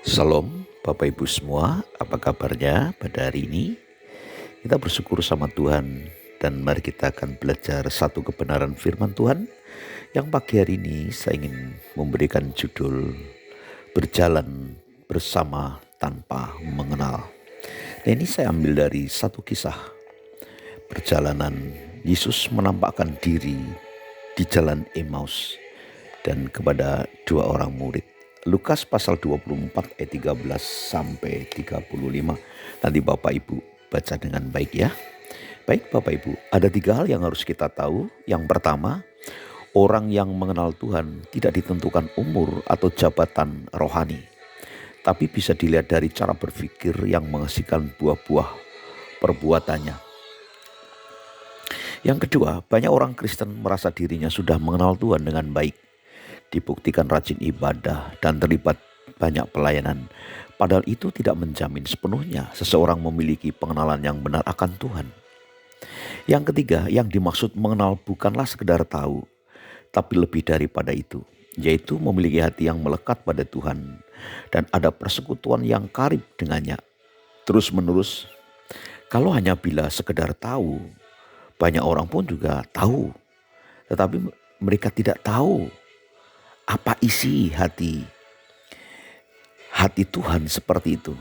Salam Bapak Ibu semua, apa kabarnya pada hari ini? Kita bersyukur sama Tuhan dan mari kita akan belajar satu kebenaran firman Tuhan yang pagi hari ini saya ingin memberikan judul Berjalan Bersama Tanpa Mengenal. Nah, ini saya ambil dari satu kisah perjalanan Yesus menampakkan diri di jalan Emmaus dan kepada dua orang murid. Lukas pasal 24 ayat 13 sampai 35. Nanti Bapak Ibu baca dengan baik ya. Baik Bapak Ibu, ada tiga hal yang harus kita tahu. Yang pertama, orang yang mengenal Tuhan tidak ditentukan umur atau jabatan rohani, tapi bisa dilihat dari cara berpikir yang menghasilkan buah-buah perbuatannya. Yang kedua, banyak orang Kristen merasa dirinya sudah mengenal Tuhan dengan baik, dibuktikan rajin ibadah dan terlibat banyak pelayanan. Padahal itu tidak menjamin sepenuhnya seseorang memiliki pengenalan yang benar akan Tuhan. Yang ketiga, yang dimaksud mengenal bukanlah sekedar tahu, tapi lebih daripada itu, yaitu memiliki hati yang melekat pada Tuhan dan ada persekutuan yang karib dengannya terus menerus. Kalau hanya bila sekedar tahu, banyak orang pun juga tahu, tetapi mereka tidak tahu apa isi hati Tuhan seperti itu.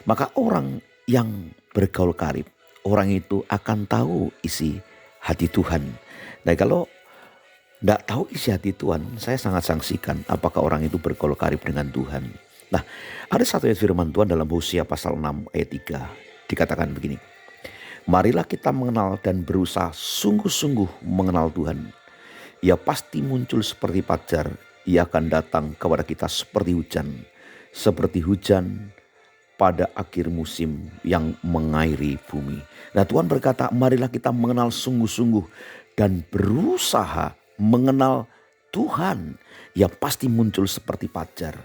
Maka orang yang bergaul karib, orang itu akan tahu isi hati Tuhan. Nah, kalau tidak tahu isi hati Tuhan, saya sangat sangsikan apakah orang itu bergaul karib dengan Tuhan. Nah, ada satu ayat firman Tuhan dalam Hosea pasal 6 ayat 3. Dikatakan begini, marilah kita mengenal dan berusaha sungguh-sungguh mengenal Tuhan. Ia pasti muncul seperti fajar, ia akan datang kepada kita seperti hujan pada akhir musim yang mengairi bumi. Nah, Tuhan berkata, marilah kita mengenal sungguh-sungguh dan berusaha mengenal Tuhan. Ia pasti muncul seperti fajar.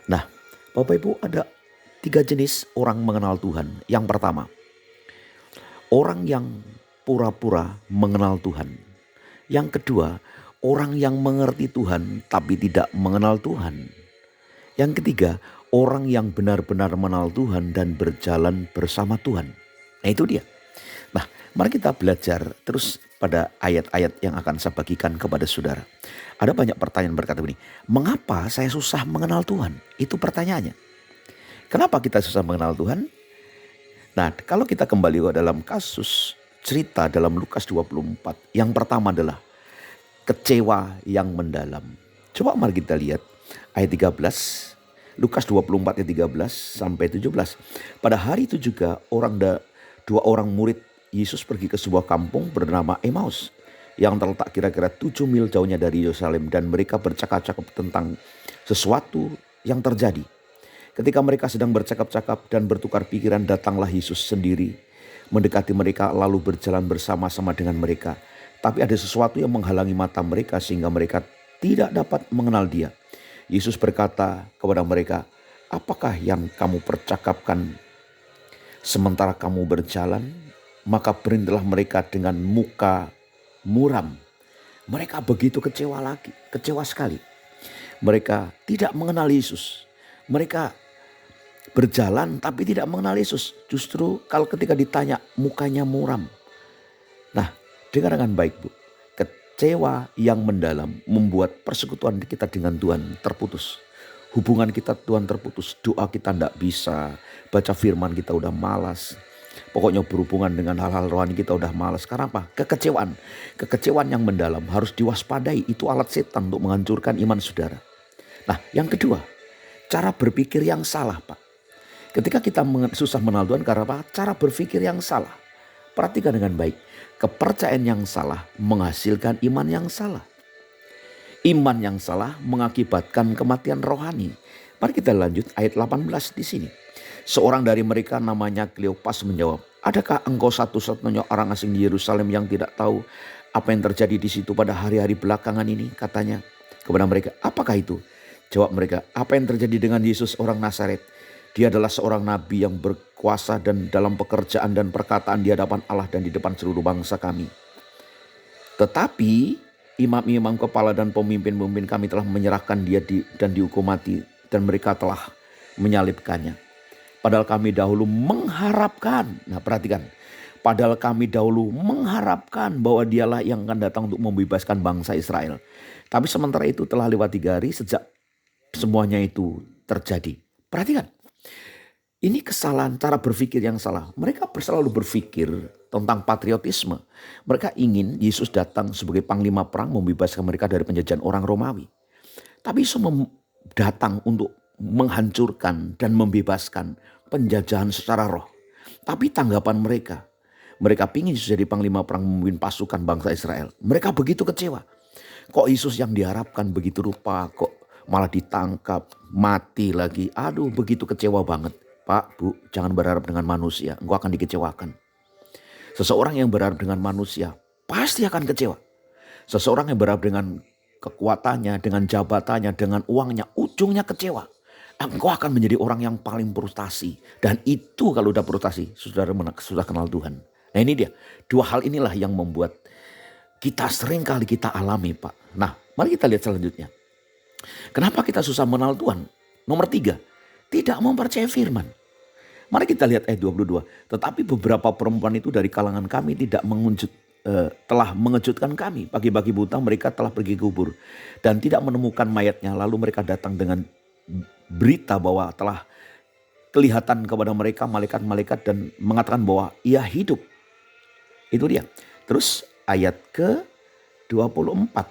Nah, Bapak Ibu, ada tiga jenis orang mengenal Tuhan. Yang pertama, orang yang pura-pura mengenal Tuhan. Yang kedua, orang yang mengerti Tuhan tapi tidak mengenal Tuhan. Yang ketiga, orang yang benar-benar mengenal Tuhan dan berjalan bersama Tuhan. Nah, itu dia. Nah, mari kita belajar terus pada ayat-ayat yang akan saya bagikan kepada saudara. Ada banyak pertanyaan berkata begini, mengapa saya susah mengenal Tuhan? Itu pertanyaannya. Kenapa kita susah mengenal Tuhan? Nah, kalau kita kembali ke dalam kasus cerita dalam Lukas 24, yang pertama adalah kecewa yang mendalam. Coba mari kita lihat ayat 13, Lukas 24 ayat 13 sampai 17. Pada hari itu juga dua orang murid Yesus pergi ke sebuah kampung bernama Emmaus yang terletak kira-kira 7 mil jauhnya dari Yerusalem, dan mereka bercakap-cakap tentang sesuatu yang terjadi. Ketika mereka sedang bercakap-cakap dan bertukar pikiran, datanglah Yesus sendiri mendekati mereka lalu berjalan bersama-sama dengan mereka. Tapi ada sesuatu yang menghalangi mata mereka sehingga mereka tidak dapat mengenal dia. Yesus berkata kepada mereka, apakah yang kamu percakapkan sementara kamu berjalan? Maka berintilah mereka dengan muka muram. Mereka begitu kecewa sekali. Mereka tidak mengenal Yesus. Mereka berjalan tapi tidak mengenal Yesus. Justru kalau ketika ditanya mukanya muram. Nah, dengar dengan baik Bu. Kecewa yang mendalam membuat persekutuan kita dengan Tuhan terputus. Hubungan kita Tuhan terputus. Doa kita tidak bisa. Baca firman kita udah malas. Pokoknya berhubungan dengan hal-hal rohani kita udah malas. Karena apa? Kekecewaan. Kekecewaan yang mendalam harus diwaspadai. Itu alat setan untuk menghancurkan iman saudara. Nah, yang kedua, cara berpikir yang salah Pak. Ketika kita susah mengenal Tuhan karena apa? Cara berpikir yang salah. Perhatikan dengan baik. Kepercayaan yang salah menghasilkan iman yang salah. Iman yang salah mengakibatkan kematian rohani. Mari kita lanjut ayat 18 di sini. Seorang dari mereka namanya Kleopas menjawab, adakah engkau satu-satunya orang asing di Yerusalem yang tidak tahu apa yang terjadi di situ pada hari-hari belakangan ini? Katanya kepada mereka, apakah itu? Jawab mereka, apa yang terjadi dengan Yesus orang Nazaret? Dia adalah seorang nabi yang berkuasa dan dalam pekerjaan dan perkataan di hadapan Allah dan di depan seluruh bangsa kami. Tetapi imam-imam kepala dan pemimpin-pemimpin kami telah menyerahkan dia dan dihukum mati, dan mereka telah menyalibkannya. Padahal kami dahulu mengharapkan. Nah perhatikan. Padahal kami dahulu mengharapkan bahwa dialah yang akan datang untuk membebaskan bangsa Israel. Tapi sementara itu telah lewat 3 hari sejak semuanya itu terjadi. Perhatikan. Ini kesalahan cara berpikir yang salah. Mereka selalu berpikir tentang patriotisme. Mereka ingin Yesus datang sebagai panglima perang membebaskan mereka dari penjajahan orang Romawi. Tapi Yesus datang untuk menghancurkan dan membebaskan penjajahan secara roh. Tapi tanggapan mereka ingin Yesus jadi panglima perang memimpin pasukan bangsa Israel. Mereka begitu kecewa. Kok Yesus yang diharapkan begitu rupa, kok malah ditangkap, mati lagi. Aduh, begitu kecewa banget. Pak, Bu, jangan berharap dengan manusia, engkau akan dikecewakan. Seseorang yang berharap dengan manusia pasti akan kecewa. Seseorang yang berharap dengan kekuatannya, dengan jabatannya, dengan uangnya, ujungnya kecewa. Engkau akan menjadi orang yang paling frustasi. Dan itu kalau udah frustasi, sudah kenal Tuhan. Nah ini dia, 2 hal inilah yang membuat kita sering kali kita alami, Pak. Nah, mari kita lihat selanjutnya. Kenapa kita susah mengenal Tuhan? Nomor 3, tidak mempercayai firman. Mari kita lihat ayat 22. Tetapi beberapa perempuan itu dari kalangan kami telah mengejutkan kami. Pagi-pagi buta mereka telah pergi ke kubur dan tidak menemukan mayatnya. Lalu mereka datang dengan berita bahwa telah kelihatan kepada mereka malaikat-malaikat dan mengatakan bahwa ia hidup. Itu dia. Terus ayat ke 24.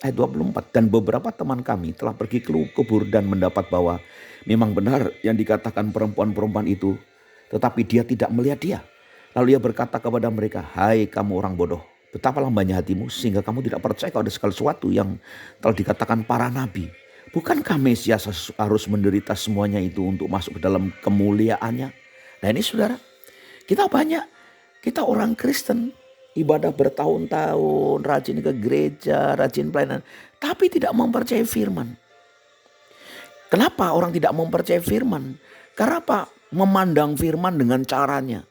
Ayat 24. Dan beberapa teman kami telah pergi ke kubur dan mendapat bahwa memang benar yang dikatakan perempuan-perempuan itu. Tetapi dia tidak melihat dia. Lalu ia berkata kepada mereka, hai kamu orang bodoh. Betapa lambannya hatimu sehingga kamu tidak percaya kepada segala sesuatu yang telah dikatakan para nabi. Bukankah Mesias harus menderita semuanya itu untuk masuk ke dalam kemuliaannya? Nah ini saudara, kita orang Kristen. Ibadah bertahun-tahun, rajin ke gereja, rajin pelayanan. Tapi tidak mempercayai firman. Kenapa orang tidak mempercayai firman? Karena apa? Memandang firman dengan caranya.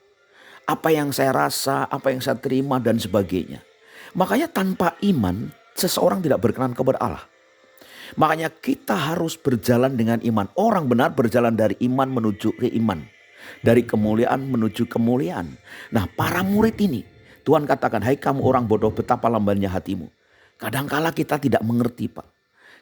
Apa yang saya rasa, apa yang saya terima dan sebagainya. Makanya tanpa iman, seseorang tidak berkenan kepada Allah. Makanya kita harus berjalan dengan iman. Orang benar berjalan dari iman menuju ke iman. Dari kemuliaan menuju kemuliaan. Nah para murid ini, Tuhan katakan, hai kamu orang bodoh, betapa lambannya hatimu. Kadangkala kita tidak mengerti, Pak.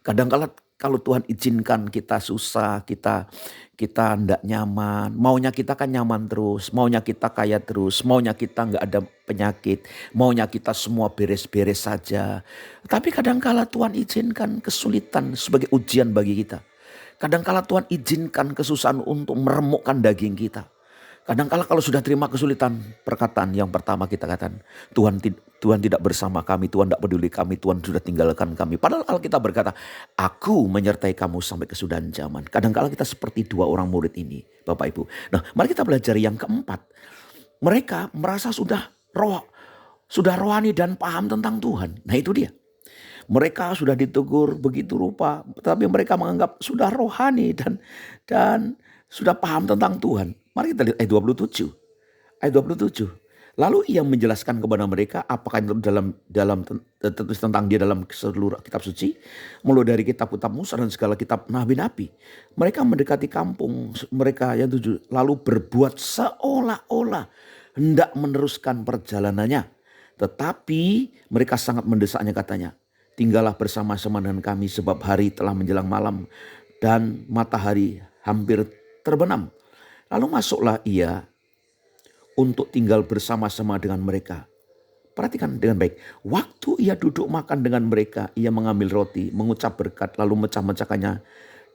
Kadangkala kalau Tuhan izinkan kita susah, kita tidak nyaman. Maunya kita kan nyaman terus, maunya kita kaya terus, maunya kita nggak ada penyakit, maunya kita semua beres-beres saja. Tapi kadangkala Tuhan izinkan kesulitan sebagai ujian bagi kita. Kadangkala Tuhan izinkan kesusahan untuk meremukkan daging kita. Kadangkala kalau sudah terima kesulitan, perkataan yang pertama kita katakan, Tuhan tidak bersama kami, Tuhan tidak peduli kami, Tuhan sudah tinggalkan kami. Padahal Alkitab berkata, aku menyertai kamu sampai kesudahan zaman. Kadangkala kita seperti 2 orang murid ini, Bapak Ibu. Nah, mari kita belajar yang keempat. Mereka merasa sudah rohani dan paham tentang Tuhan. Nah itu dia. Mereka sudah ditegur begitu rupa, tapi mereka menganggap sudah rohani dan sudah paham tentang Tuhan. Mari kita lihat ayat 27. Ayat 27. Lalu ia menjelaskan kepada mereka apakah yang tertulis tentang dia dalam seluruh kitab suci, mulai dari kitab-kitab Musa dan segala kitab nabi-nabi. Mereka mendekati kampung mereka yang 7, lalu berbuat seolah-olah hendak meneruskan perjalanannya. Tetapi mereka sangat mendesaknya, katanya, tinggallah bersama-sama dengan kami sebab hari telah menjelang malam dan matahari hampir terbenam. Lalu masuklah ia untuk tinggal bersama-sama dengan mereka. Perhatikan dengan baik. Waktu ia duduk makan dengan mereka, ia mengambil roti, mengucap berkat, lalu mecah-mecahkannya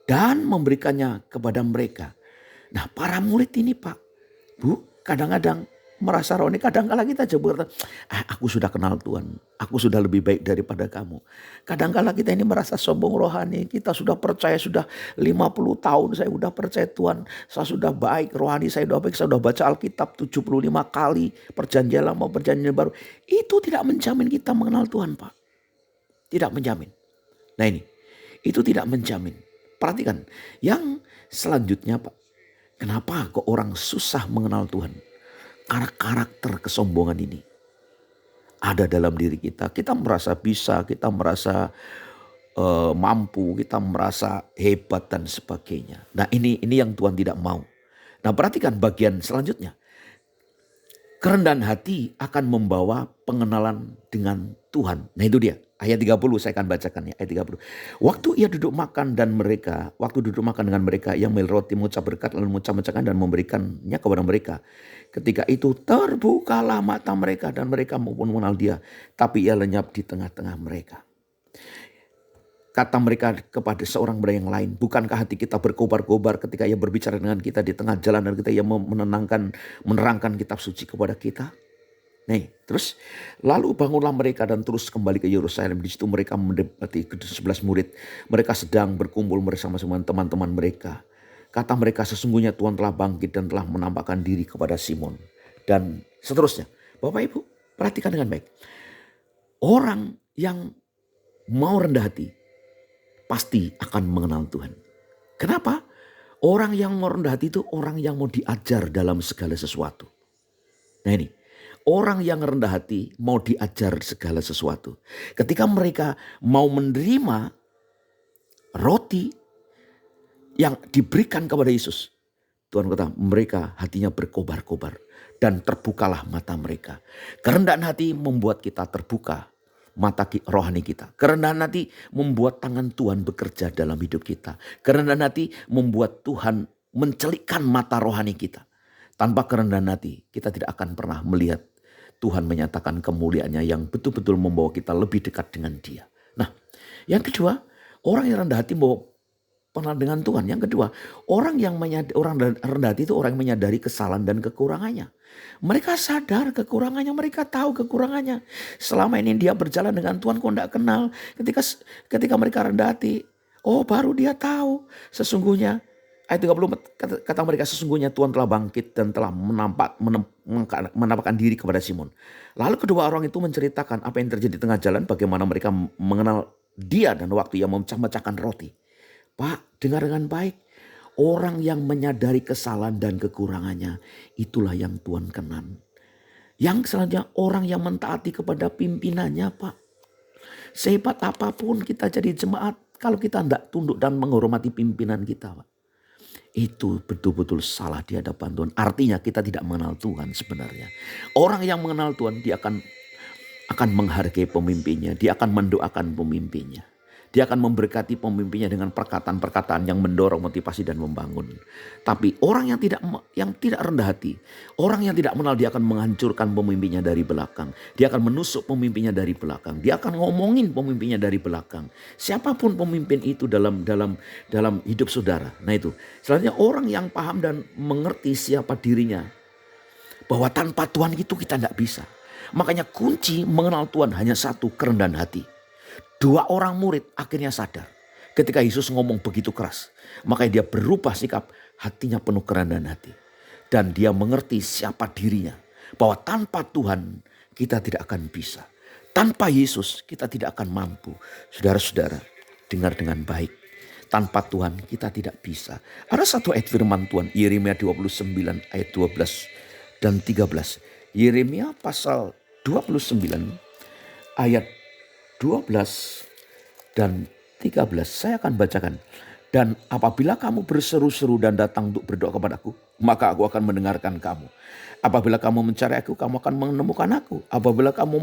dan memberikannya kepada mereka. Nah para murid ini, Pak, Bu, kadang-kadang merasa rohani. Kadang-kala kita coba berkata, aku sudah kenal Tuhan, aku sudah lebih baik daripada kamu. Kadang-kala kita ini merasa sombong rohani. Kita sudah percaya, sudah 50 tahun saya sudah percaya Tuhan, saya sudah baik rohani, saya sudah baik, saya sudah baca Alkitab 75 kali, perjanjian lama, perjanjian baru. Itu tidak menjamin kita mengenal Tuhan, Pak. Tidak menjamin. Nah ini, itu tidak menjamin. Perhatikan, yang selanjutnya, Pak, kenapa kok orang susah mengenal Tuhan? Karena karakter kesombongan ini ada dalam diri kita. Kita merasa bisa, kita merasa mampu, kita merasa hebat dan sebagainya. Nah, ini yang Tuhan tidak mau. Nah, perhatikan bagian selanjutnya. Kerendahan hati akan membawa pengenalan dengan Tuhan. Nah, itu dia. Ayat 30 saya akan bacakan ya, ayat 30. Waktu duduk makan dengan mereka, ia mengambil roti, mengucap berkat, lalu memecah-mecahkan dan memberikannya kepada mereka. Ketika itu terbukalah mata mereka dan mereka maupun mengenal dia, tapi ia lenyap di tengah-tengah mereka. Kata mereka kepada seorang yang lain, bukankah hati kita berkobar-kobar ketika ia berbicara dengan kita di tengah jalan dan kita ia menerangkan kitab suci kepada kita? Nih, terus lalu bangunlah mereka dan terus kembali ke Yerusalem. Di situ mereka mendapati 11 murid. Mereka sedang berkumpul bersama-sama teman-teman mereka. Kata mereka, sesungguhnya Tuhan telah bangkit dan telah menampakkan diri kepada Simon. Dan seterusnya. Bapak Ibu, perhatikan dengan baik. Orang yang mau rendah hati pasti akan mengenal Tuhan. Kenapa? Orang yang mau rendah hati itu orang yang mau diajar dalam segala sesuatu. Nah ini, orang yang rendah hati mau diajar segala sesuatu. Ketika mereka mau menerima roti yang diberikan kepada Yesus, Tuhan kata mereka hatinya berkobar-kobar dan terbukalah mata mereka. Kerendahan hati membuat kita terbuka mata rohani kita. Kerendahan hati membuat tangan Tuhan bekerja dalam hidup kita. Kerendahan hati membuat Tuhan mencelikkan mata rohani kita. Tanpa kerendahan hati kita tidak akan pernah melihat Tuhan menyatakan kemuliaannya yang betul-betul membawa kita lebih dekat dengan Dia. Nah, yang kedua, orang yang rendah hati mau kenal dengan Tuhan. Yang kedua, orang rendah hati itu orang yang menyadari kesalahan dan kekurangannya. Mereka sadar kekurangannya, mereka tahu kekurangannya. Selama ini dia berjalan dengan Tuhan kok tidak kenal. Ketika mereka rendah hati, baru dia tahu sesungguhnya. Ayat 30 kata mereka, sesungguhnya Tuhan telah bangkit dan telah menampakkan diri kepada Simon. Lalu kedua orang itu menceritakan apa yang terjadi di tengah jalan, bagaimana mereka mengenal dia dan waktu ia memecah-mecahkan roti. Pak, dengar dengan baik. Orang yang menyadari kesalahan dan kekurangannya, itulah yang Tuhan kenal. Yang selanjutnya orang yang mentaati kepada pimpinannya, Pak. Sehebat apapun kita jadi jemaat, kalau kita tidak tunduk dan menghormati pimpinan kita, Pak, itu betul-betul salah di hadapan Tuhan. Artinya kita tidak mengenal Tuhan sebenarnya. Orang yang mengenal Tuhan, dia akan menghargai pemimpinnya. Dia akan mendoakan pemimpinnya. Dia akan memberkati pemimpinnya dengan perkataan-perkataan yang mendorong, motivasi dan membangun. Tapi orang yang tidak rendah hati, orang yang tidak mengenal, dia akan menghancurkan pemimpinnya dari belakang. Dia akan menusuk pemimpinnya dari belakang. Dia akan ngomongin pemimpinnya dari belakang. Siapapun pemimpin itu dalam hidup saudara. Nah itu, selanjutnya orang yang paham dan mengerti siapa dirinya, bahwa tanpa Tuhan itu kita tidak bisa. Makanya kunci mengenal Tuhan hanya satu, kerendahan hati. Dua orang murid akhirnya sadar ketika Yesus ngomong begitu keras. Makanya dia berubah sikap, hatinya penuh kerendahan hati. Dan dia mengerti siapa dirinya. Bahwa tanpa Tuhan kita tidak akan bisa. Tanpa Yesus kita tidak akan mampu. Saudara-saudara, dengar dengan baik. Tanpa Tuhan kita tidak bisa. Ada satu ayat firman Tuhan, Yeremia 29 ayat 12 dan 13. Yeremia pasal 29 ayat 12 dan 13 saya akan bacakan. Dan apabila kamu berseru-seru dan datang untuk berdoa kepadaku, maka aku akan mendengarkan kamu. Apabila kamu mencari aku, kamu akan menemukan aku. Apabila kamu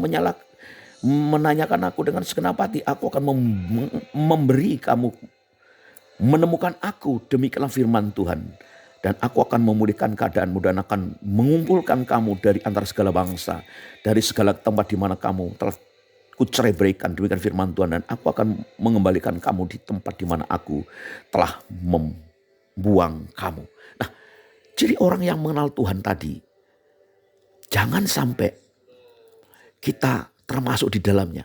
menanyakan aku dengan segenap hati, aku akan memberi kamu menemukan aku. Demikianlah firman Tuhan. Dan aku akan memulihkan keadaanmu dan akan mengumpulkan kamu dari antara segala bangsa, dari segala tempat di mana kamu telah kucerai berikan, demikian firman Tuhan, dan aku akan mengembalikan kamu di tempat di mana aku telah membuang kamu. Nah, jadi orang yang mengenal Tuhan tadi, jangan sampai kita termasuk di dalamnya.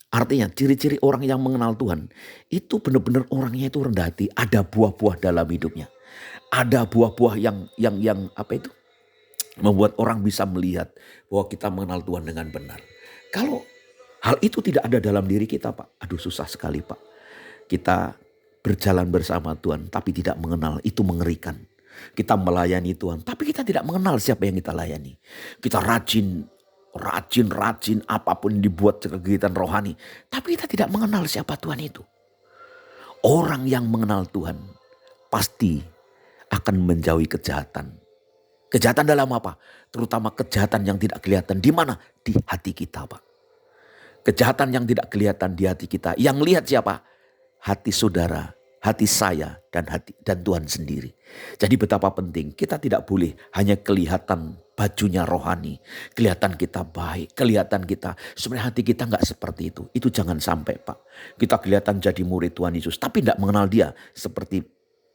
Artinya ciri-ciri orang yang mengenal Tuhan itu benar-benar orangnya itu rendah hati. Ada buah-buah dalam hidupnya. Ada buah-buah yang apa itu? Membuat orang bisa melihat bahwa kita mengenal Tuhan dengan benar. Kalau hal itu tidak ada dalam diri kita, Pak, aduh susah sekali, Pak. Kita berjalan bersama Tuhan tapi tidak mengenal, itu mengerikan. Kita melayani Tuhan tapi kita tidak mengenal siapa yang kita layani. Kita rajin rajin-rajin apapun dibuat kegiatan rohani. Tapi kita tidak mengenal siapa Tuhan itu. Orang yang mengenal Tuhan pasti akan menjauhi kejahatan. Kejahatan dalam apa? Terutama kejahatan yang tidak kelihatan. Di mana? Di hati kita, Pak. Kejahatan yang tidak kelihatan di hati kita. Yang lihat siapa? Hati saudara, hati saya, dan Tuhan sendiri. Jadi betapa penting kita tidak boleh hanya kelihatan bajunya rohani, kelihatan kita baik, kelihatan kita sebenarnya hati kita nggak seperti itu. Itu jangan sampai, Pak. Kita kelihatan jadi murid Tuhan Yesus, tapi tidak mengenal Dia seperti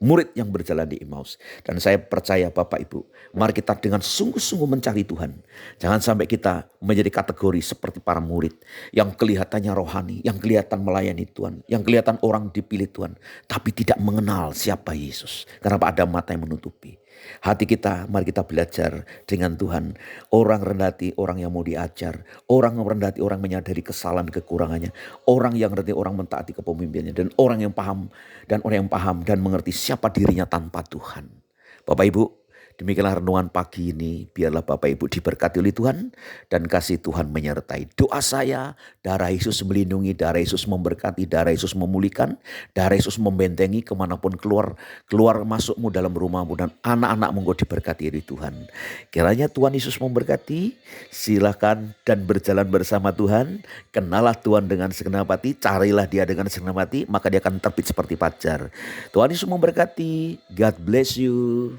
murid yang berjalan di Emmaus. Dan saya percaya Bapak Ibu, mari kita dengan sungguh-sungguh mencari Tuhan. Jangan sampai kita menjadi kategori seperti para murid yang kelihatannya rohani, yang kelihatan melayani Tuhan, yang kelihatan orang dipilih Tuhan, tapi tidak mengenal siapa Yesus. Karena ada mata yang menutupi. Hati kita, mari kita belajar dengan Tuhan. Orang rendah hati, orang yang mau diajar. Orang rendah hati, orang menyadari kesalahan kekurangannya. Orang yang rendah hati, orang mentaati kepemimpinannya. Dan orang yang paham dan mengerti siapa dirinya tanpa Tuhan. Bapak Ibu, demikianlah renungan pagi ini. Biarlah Bapak Ibu diberkati oleh Tuhan dan kasih Tuhan menyertai. Doa saya, darah Yesus melindungi, darah Yesus memberkati, darah Yesus memulihkan, darah Yesus membentengi kemanapun keluar masukmu dalam rumahmu, dan anak-anakmu engkau diberkati oleh Tuhan. Kiranya Tuhan Yesus memberkati. Silakan dan berjalan bersama Tuhan. Kenalah Tuhan dengan segenap hati, carilah Dia dengan segenap hati, maka Dia akan terbit seperti fajar. Tuhan Yesus memberkati. God bless you.